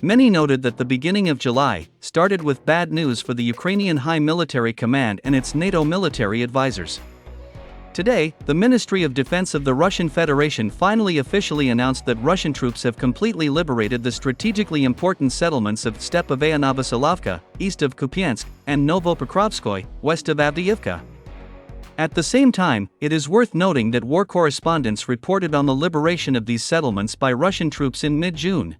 Many noted that the beginning of July started with bad news for the Ukrainian High Military Command and its NATO military advisors. Today, the Ministry of Defense of the Russian Federation finally officially announced that Russian troops have completely liberated the strategically important settlements of STEPOVAY-NOVOSELOVKA, east of Kupyansk, and Novopokrovskoye, west of Avdiivka. At the same time, it is worth noting that war correspondents reported on the liberation of these settlements by Russian troops in mid-June.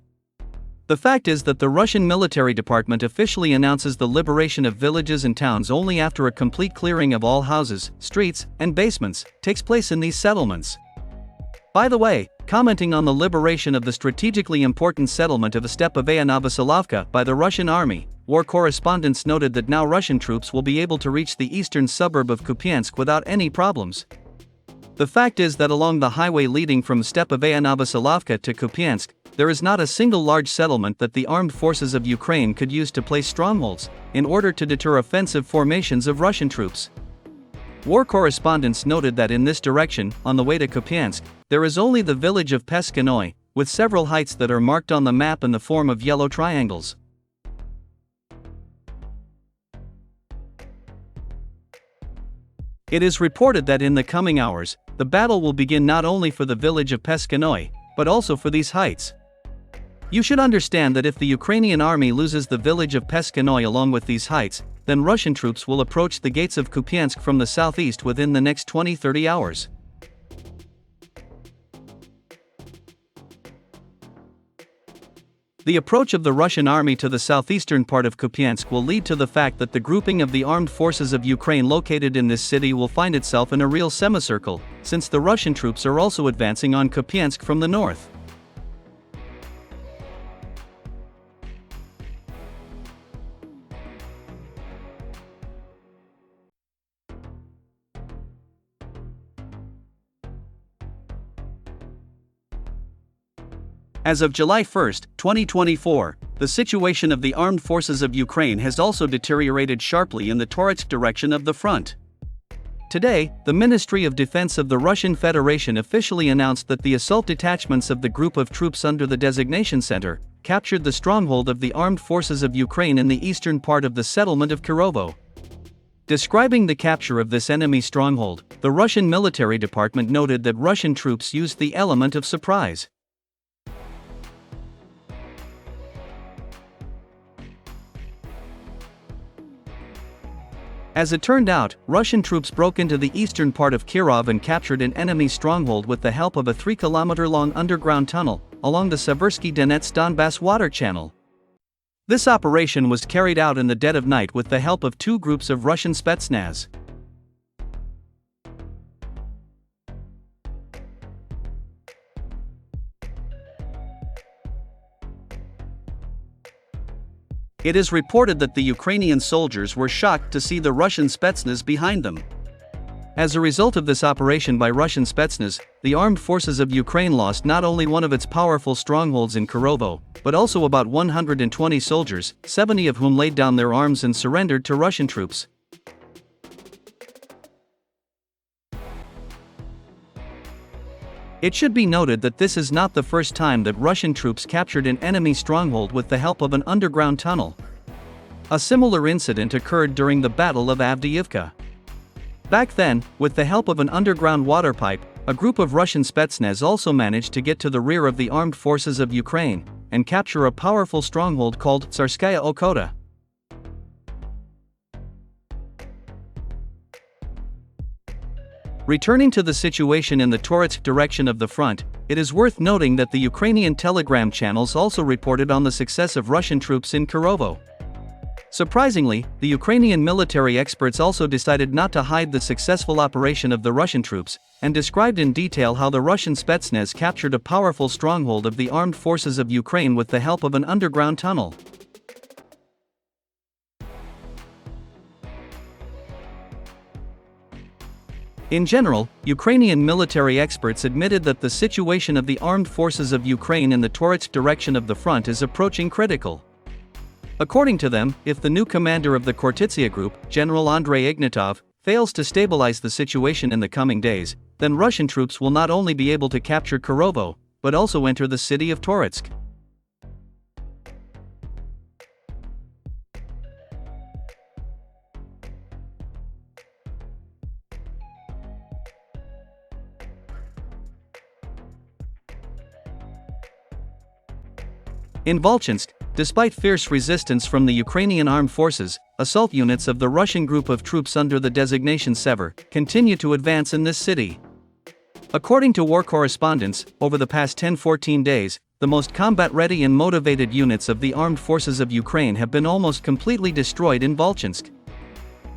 The fact is that the Russian military department officially announces the liberation of villages and towns only after a complete clearing of all houses, streets, and basements takes place in these settlements. By the way, commenting on the liberation of the strategically important settlement of Stepovaya-Novoselovka by the Russian army, war correspondents noted that now Russian troops will be able to reach the eastern suburb of Kupyansk without any problems. The fact is that along the highway leading from Stepovaya-Novoselovka to Kupyansk, there is not a single large settlement that the armed forces of Ukraine could use to place strongholds, in order to deter offensive formations of Russian troops. War correspondents noted that in this direction, on the way to Kupyansk, there is only the village of Peskanoy, with several heights that are marked on the map in the form of yellow triangles. It is reported that in the coming hours, the battle will begin not only for the village of Peskanoy, but also for these heights. You should understand that if the Ukrainian army loses the village of Peskanoy along with these heights, then Russian troops will approach the gates of Kupyansk from the southeast within the next 20-30 hours. The approach of the Russian army to the southeastern part of Kupyansk will lead to the fact that the grouping of the armed forces of Ukraine located in this city will find itself in a real semicircle, since the Russian troops are also advancing on Kupyansk from the north. As of July 1, 2024, the situation of the armed forces of Ukraine has also deteriorated sharply in the Toretsk direction of the front. Today, the Ministry of Defense of the Russian Federation officially announced that the assault detachments of the group of troops under the designation center captured the stronghold of the armed forces of Ukraine in the eastern part of the settlement of Kirovo. Describing the capture of this enemy stronghold, the Russian military department noted that Russian troops used the element of surprise. As it turned out, Russian troops broke into the eastern part of Kirov and captured an enemy stronghold with the help of a 3-kilometer-long underground tunnel, along the Seversky Donets-Donbass water channel. This operation was carried out in the dead of night with the help of two groups of Russian Spetsnaz. It is reported that the Ukrainian soldiers were shocked to see the Russian Spetsnaz behind them. As a result of this operation by Russian Spetsnaz, the armed forces of Ukraine lost not only one of its powerful strongholds in Kirovo, but also about 120 soldiers, 70 of whom laid down their arms and surrendered to Russian troops. It should be noted that this is not the first time that Russian troops captured an enemy stronghold with the help of an underground tunnel. A similar incident occurred during the Battle of Avdiivka. Back then, with the help of an underground water pipe, a group of Russian Spetsnaz also managed to get to the rear of the armed forces of Ukraine and capture a powerful stronghold called Tsarskaya Okhota. Returning to the situation in the Toretsk direction of the front, it is worth noting that the Ukrainian telegram channels also reported on the success of Russian troops in Kirovo. Surprisingly, the Ukrainian military experts also decided not to hide the successful operation of the Russian troops, and described in detail how the Russian Spetsnaz captured a powerful stronghold of the armed forces of Ukraine with the help of an underground tunnel. In general, Ukrainian military experts admitted that the situation of the armed forces of Ukraine in the Toretsk direction of the front is approaching critical. According to them, if the new commander of the Khortytsia group, General Andrei Ignatov, fails to stabilize the situation in the coming days, then Russian troops will not only be able to capture Kirovo, but also enter the city of Toretsk. In Vovchansk, despite fierce resistance from the Ukrainian armed forces, assault units of the Russian group of troops under the designation Sever continue to advance in this city. According to war correspondents, over the past 10-14 days, the most combat-ready and motivated units of the armed forces of Ukraine have been almost completely destroyed in Vovchansk.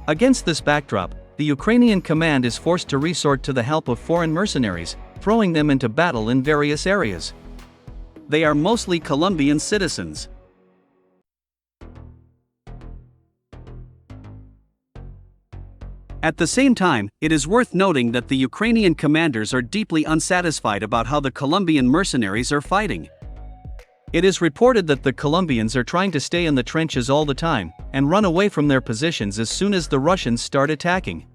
Against this backdrop, the Ukrainian command is forced to resort to the help of foreign mercenaries, throwing them into battle in various areas. They are mostly Colombian citizens. At the same time, it is worth noting that the Ukrainian commanders are deeply unsatisfied about how the Colombian mercenaries are fighting. It is reported that the Colombians are trying to stay in the trenches all the time and run away from their positions as soon as the Russians start attacking.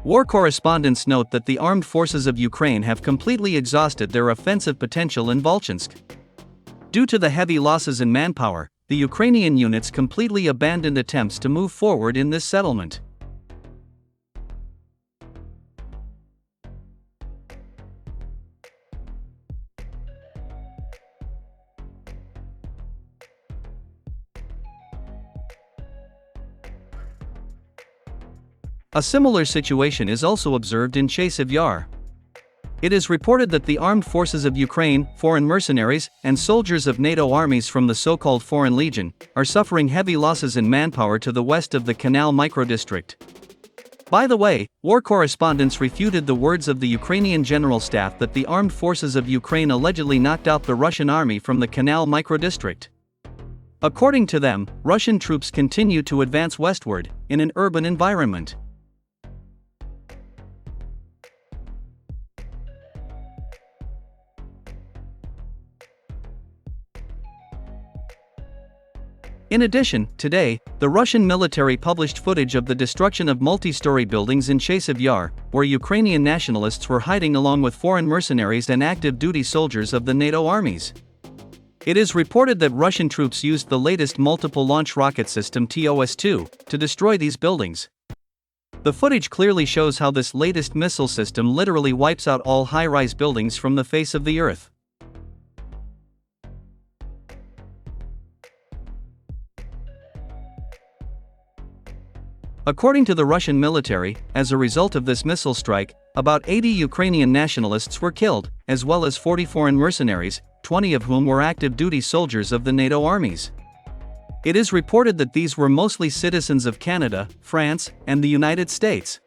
War correspondents note that the armed forces of Ukraine have completely exhausted their offensive potential in Vovchansk. Due to the heavy losses in manpower, the Ukrainian units completely abandoned attempts to move forward in this settlement. A similar situation is also observed in Chasiv Yar. It is reported that the armed forces of Ukraine, foreign mercenaries, and soldiers of NATO armies from the so-called Foreign Legion, are suffering heavy losses in manpower to the west of the Canal microdistrict. By the way, war correspondents refuted the words of the Ukrainian General Staff that the armed forces of Ukraine allegedly knocked out the Russian army from the Canal microdistrict. According to them, Russian troops continue to advance westward, in an urban environment. In addition, today, the Russian military published footage of the destruction of multi-story buildings in Chasiv Yar, where Ukrainian nationalists were hiding along with foreign mercenaries and active duty soldiers of the NATO armies. It is reported that Russian troops used the latest multiple launch rocket system TOS-2 to destroy these buildings. The footage clearly shows how this latest missile system literally wipes out all high-rise buildings from the face of the earth. According to the Russian military, as a result of this missile strike, about 80 Ukrainian nationalists were killed, as well as 40 foreign mercenaries, 20 of whom were active duty soldiers of the NATO armies. It is reported that these were mostly citizens of Canada, France, and the United States.